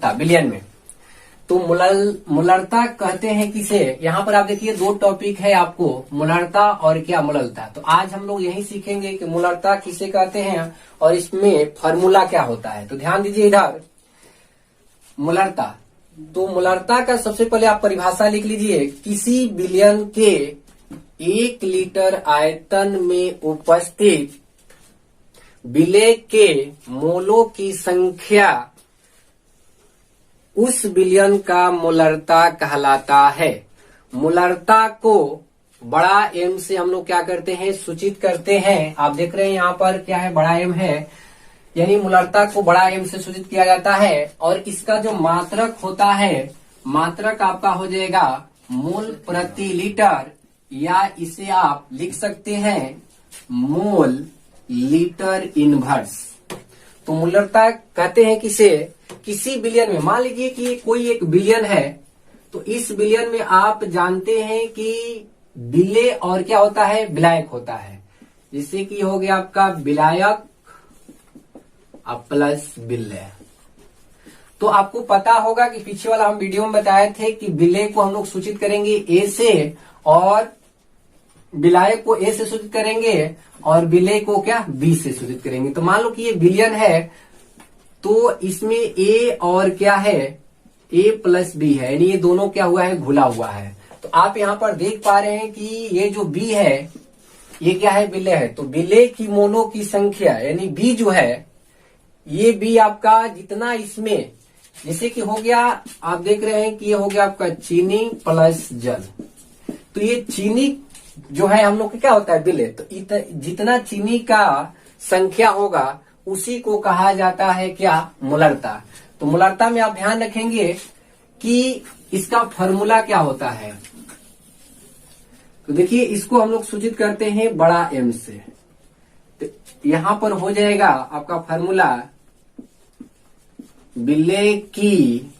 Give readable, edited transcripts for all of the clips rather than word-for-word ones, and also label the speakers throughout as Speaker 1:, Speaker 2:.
Speaker 1: Billion में। तो मोलरता कहते हैं किसे। यहाँ पर आप देखिए दो टॉपिक है आपको, मोलरता और क्या मोलरता। तो आज हम लोग यही सीखेंगे कि मोलरता किसे कहते हैं और इसमें फॉर्मूला क्या होता है। तो ध्यान दीजिए इधर मोलरता। तो मोलरता का सबसे पहले आप परिभाषा लिख लीजिए, किसी बिलियन के 1 लीटर आयतन में उपस्थित विलेय के मोलों की संख्या उस बिलियन का मोलरता कहलाता है। मोलरता को बड़ा एम से हम लोग क्या करते हैं, सूचित करते हैं। आप देख रहे हैं यहाँ पर क्या है, बड़ा एम है, यानी मोलरता को बड़ा एम से सूचित किया जाता है। और इसका जो मात्रक होता है, मात्रक आपका हो जाएगा मोल प्रति लीटर, या इसे आप लिख सकते हैं मोल लीटर इनवर्स। तो मोलरता कहते हैं किसे, किसी बिलियन में। मान लीजिए कि कोई एक बिलियन है, तो इस बिलियन में आप जानते हैं कि विलेय और क्या होता है, विलायक होता है। जैसे कि हो गया आपका विलायक प्लस विलेय। तो आपको पता होगा कि पीछे वाला हम वीडियो में बताए थे कि विलेय को हम लोग सूचित करेंगे ए से और विलायक को ए से सूचित करेंगे और विलेय को क्या बी से सूचित करेंगे। तो मान लो कि ये बिलियन है, तो इसमें ए और क्या है, ए प्लस बी है, यानी ये दोनों क्या हुआ है, घुला हुआ है। तो आप यहाँ पर देख पा रहे हैं कि ये जो बी है ये क्या है, विलेय है। तो विलेय की मोलों की संख्या यानी बी जो है, ये बी आपका जितना इसमें, जैसे कि हो गया, आप देख रहे हैं कि ये हो गया आपका चीनी प्लस जल। तो ये चीनी जो है हम लोग का क्या होता है, विलेय। तो जितना चीनी का संख्या होगा उसी को कहा जाता है क्या, मोलरता। तो मोलरता में आप ध्यान रखेंगे कि इसका फॉर्मूला क्या होता है। तो देखिए इसको हम लोग सूचित करते हैं बड़ा एम से। तो यहां पर हो जाएगा आपका फॉर्मूला, विलेय की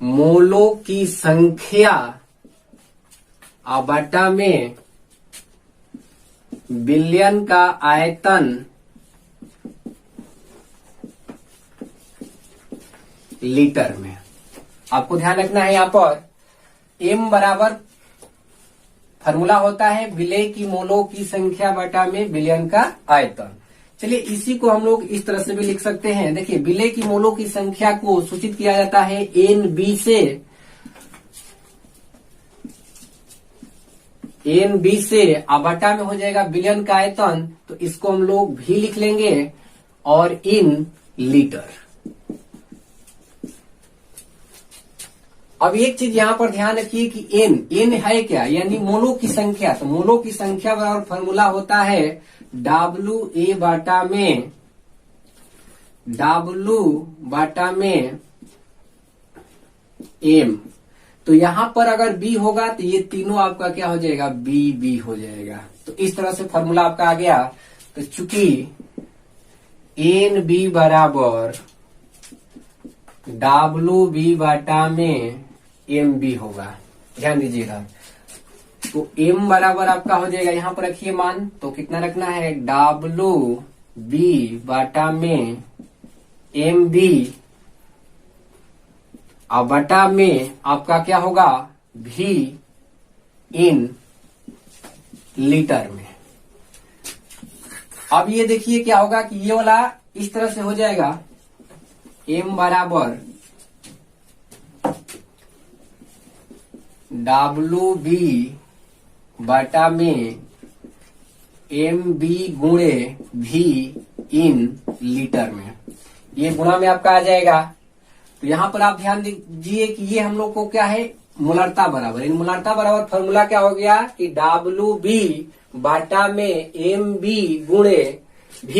Speaker 1: मोलों की संख्या बटा में बिलियन का आयतन लीटर में। आपको ध्यान रखना है, यहाँ पर m बराबर फॉर्मूला होता है विलेय की मोलों की संख्या बटा में बिलियन का आयतन। चलिए इसी को हम लोग इस तरह से भी लिख सकते हैं। देखिए विलेय की मोलों की संख्या को सूचित किया जाता है NB से, NB से बटा में हो जाएगा बिलियन का आयतन। तो इसको हम लोग भी लिख लेंगे और इन लीटर। अब एक चीज यहां पर ध्यान रखिए कि एन है क्या, यानी मोलों की संख्या। तो मोलों की संख्या बराबर फॉर्मूला होता है WA बटा में M। तो यहां पर अगर B होगा तो ये तीनों आपका क्या हो जाएगा, B हो जाएगा। तो इस तरह से फॉर्मूला आपका आ गया। तो चूंकि NB बराबर WB बटा में MB होगा, ध्यान दीजिएगा। तो M बराबर आपका हो जाएगा, यहां पर रखिए मान, तो कितना रखना है, WB बटा में MB बटा में आपका क्या होगा, V इन लीटर में। अब ये देखिए क्या होगा कि ये वाला इस तरह से हो जाएगा, M बराबर WB बटा में MB गुणे V इन लीटर में, ये गुणा में आपका आ जाएगा। तो यहां पर आप ध्यान दीजिए कि ये हम लोग को क्या है, मोलरता बराबर। इन मोलरता बराबर फॉर्मूला क्या हो गया कि WB बटा में MB गुणे V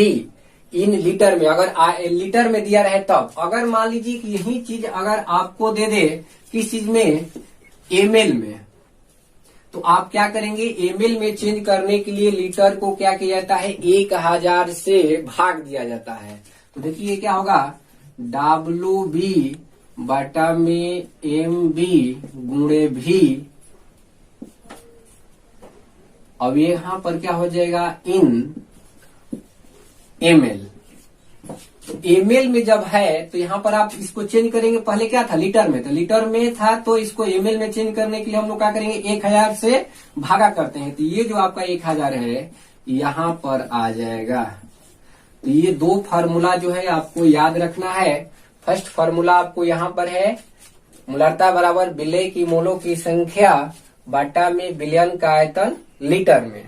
Speaker 1: इन लीटर में। अगर लीटर में दिया रहे तब, अगर मान लीजिए कि यही चीज अगर आपको दे दे किस चीज में, ml में, तो आप क्या करेंगे, ml में चेंज करने के लिए लीटर को क्या किया जाता है, 1000 से भाग दिया जाता है। तो देखिए क्या होगा, WB बटा में MB गुणे V। अब ये यहां पर क्या हो जाएगा, इन ml। एमएल में जब है तो यहाँ पर आप इसको चेंज करेंगे। पहले क्या था, लीटर में, तो लीटर में था तो इसको एमएल में चेंज करने के लिए हम लोग क्या करेंगे, 1000 से भागा करते हैं। तो ये जो आपका 1000 है यहाँ पर आ जाएगा। तो ये दो फार्मूला जो है आपको याद रखना है। फर्स्ट फार्मूला आपको यहाँ पर है, मोलार्ता बराबर विलेय की मोलों की संख्या बाटा में विलयन का आयतन लीटर में।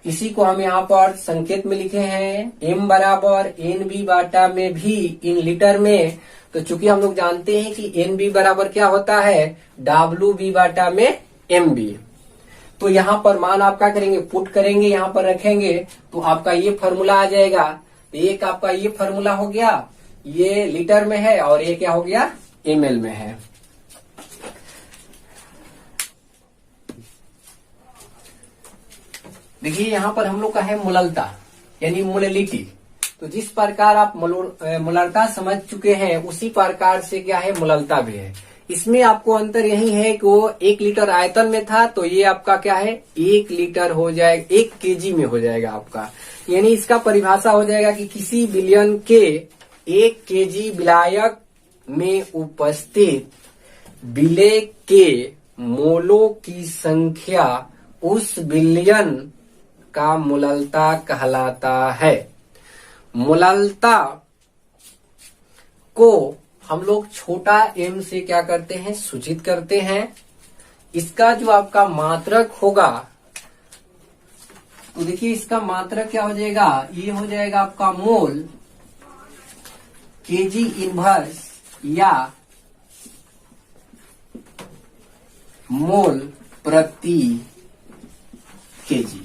Speaker 1: इसी को हम यहाँ पर संकेत में लिखे हैं, m बराबर एन बी बाटा में भी इन लीटर में। तो चूंकि हम लोग जानते हैं कि एन बी बराबर क्या होता है, डब्ल्यू बी बाटा में एम बी। तो यहाँ पर मान आप क्या करेंगे, पुट करेंगे, यहाँ पर रखेंगे तो आपका ये फॉर्मूला आ जाएगा। एक आपका ये फॉर्मूला हो गया, ये लीटर में है, और ये क्या हो गया, एमएल में है। देखिए यहाँ पर हम लोग का है मोललता यानी मोलेलिटी। तो जिस प्रकार आप मोलरता समझ चुके हैं उसी प्रकार से क्या है, मोललता भी है। इसमें आपको अंतर यही है कि वो 1 लीटर आयतन में था, तो ये आपका क्या है, 1 लीटर हो जाएगा, 1 केजी में हो जाएगा आपका। यानी इसका परिभाषा हो जाएगा कि किसी विलयन के 1 केजी विलायक में उपस्थित विलेय के मोलों की संख्या उस विलयन का मोललता कहलाता है। मोललता को हम लोग छोटा m से क्या करते हैं, सूचित करते हैं। इसका जो आपका मात्रक होगा, तो देखिए इसका मात्रक क्या हो जाएगा, ये हो जाएगा आपका मोल केजी इनवर्स या मोल प्रति केजी।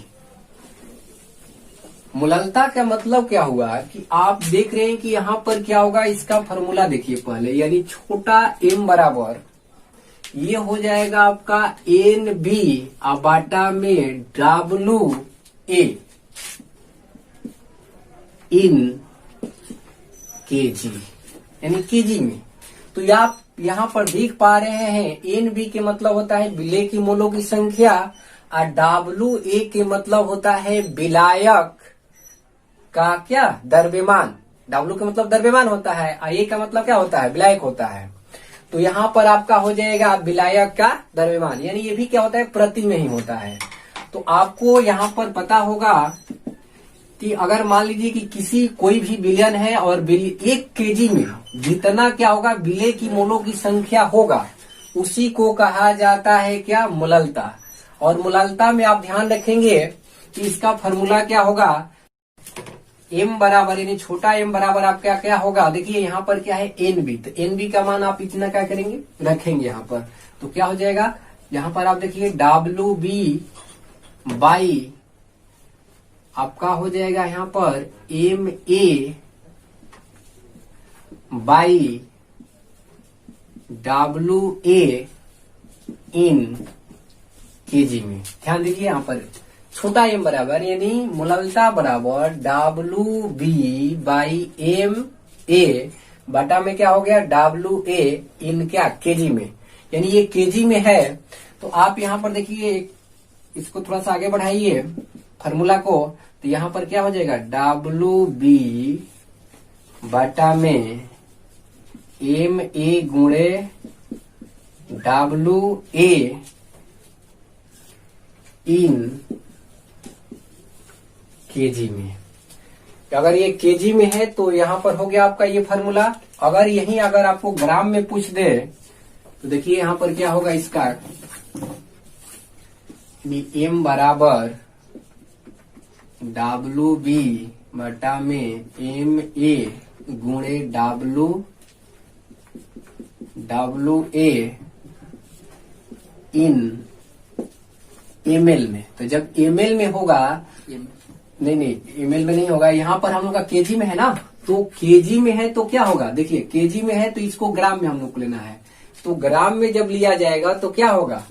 Speaker 1: मोललता का मतलब क्या हुआ कि आप देख रहे हैं कि यहाँ पर क्या होगा, इसका फॉर्मूला देखिए पहले, यानी छोटा m बराबर ये हो जाएगा आपका एन बी बाटा में डब्लू ए इन केजी, यानी केजी में। तो आप यहाँ पर देख पा रहे हैं एन बी के मतलब होता है विलेय की मोलों की संख्या, और डब्लू ए के मतलब होता है विलायक का क्या, द्रव्यमान। डब्लू का मतलब द्रव्यमान होता है, और ए का मतलब क्या होता है, विलायक होता है। तो यहाँ पर आपका हो जाएगा विलायक का द्रव्यमान, यानी ये भी क्या होता है, प्रति में ही होता है। तो आपको यहाँ पर पता होगा कि अगर मान लीजिए कि किसी कोई भी विलयन है और 1 केजी में जितना क्या होगा, विलेय की मोलों की संख्या होगा, उसी को कहा जाता है क्या, मोललता। और मोललता में आप ध्यान रखेंगे कि इसका फॉर्मूला क्या होगा, m बराबर यानी छोटा m बराबर आप क्या क्या होगा, देखिए यहाँ पर क्या है, एन बी। तो एन बी का मान आप इतना क्या करेंगे, रखेंगे यहाँ पर। तो क्या हो जाएगा, यहाँ पर आप देखिए डब्ल्यू बी बाई आपका हो जाएगा यहाँ पर M A by W A in kg में। ध्यान दीजिए यहाँ पर छोटा m बराबर यानी मोललता बराबर W B by M A बटा में क्या हो गया, डब्ल्यू ए इन क्या, केजी में, यानी ये केजी में है। तो आप यहाँ पर देखिए इसको थोड़ा सा आगे बढ़ाइए फार्मूला को, तो यहाँ पर क्या हो जाएगा, डब्ल्यू बी बटा में एम ए गुणे डब्ल्यू ए इन केजी में। अगर ये केजी में है तो यहाँ पर हो गया आपका ये फार्मूला। अगर यही अगर आपको ग्राम में पूछ दे तो देखिए यहाँ पर क्या होगा, इसका m बराबर डब्ल्यू बी बटा में एम ए गुणे डब्ल्यू ए इन ml में। तो जब ml में होगा, नहीं ml में नहीं होगा, यहाँ पर हम लोग का केजी में है ना, तो केजी में है तो क्या होगा, देखिए केजी में है तो इसको ग्राम में हम लोग को लेना है। तो ग्राम में जब लिया जाएगा तो क्या होगा,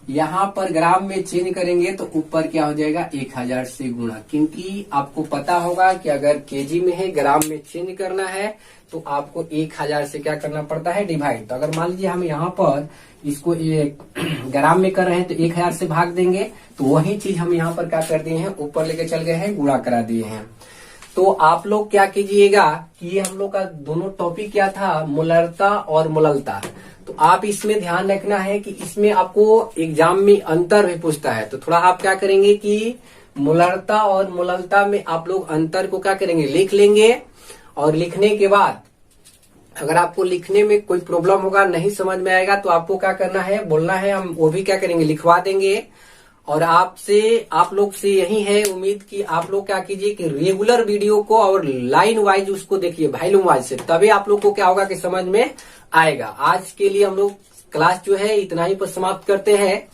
Speaker 1: यहाँ पर ग्राम में चेंज करेंगे तो ऊपर क्या हो जाएगा, 1000 से गुणा, क्योंकि आपको पता होगा कि अगर केजी में है ग्राम में चेंज करना है तो आपको 1000 से क्या करना पड़ता है, डिवाइड। तो अगर मान लीजिए हम यहाँ पर इसको ग्राम में कर रहे हैं तो 1000 से भाग देंगे, तो वही चीज हम यहाँ पर क्या कर दिए हैं, ऊपर लेके चल गए हैं, गुणा करा दिए हैं। तो आप लोग क्या कीजिएगा कि ये हम लोग का दोनों टॉपिक क्या था, मोलरता और मोललता। तो आप इसमें ध्यान रखना है कि इसमें आपको एग्जाम में अंतर भी पूछता है। तो थोड़ा आप क्या करेंगे कि मोलरता और मोललता में आप लोग अंतर को क्या करेंगे, लिख लेंगे। और लिखने के बाद अगर आपको लिखने में कोई प्रॉब्लम होगा, नहीं समझ में आएगा, तो आपको क्या करना है, बोलना है, हम वो भी क्या करेंगे, लिखवा देंगे। और आप लोग से यही है उम्मीद कि आप लोग क्या कीजिए कि रेगुलर वीडियो को और लाइन वाइज उसको देखिए, वॉल्यूम वाइज से, तभी आप लोग को क्या होगा कि समझ में आएगा। आज के लिए हम लोग क्लास जो है इतना ही पर समाप्त करते हैं।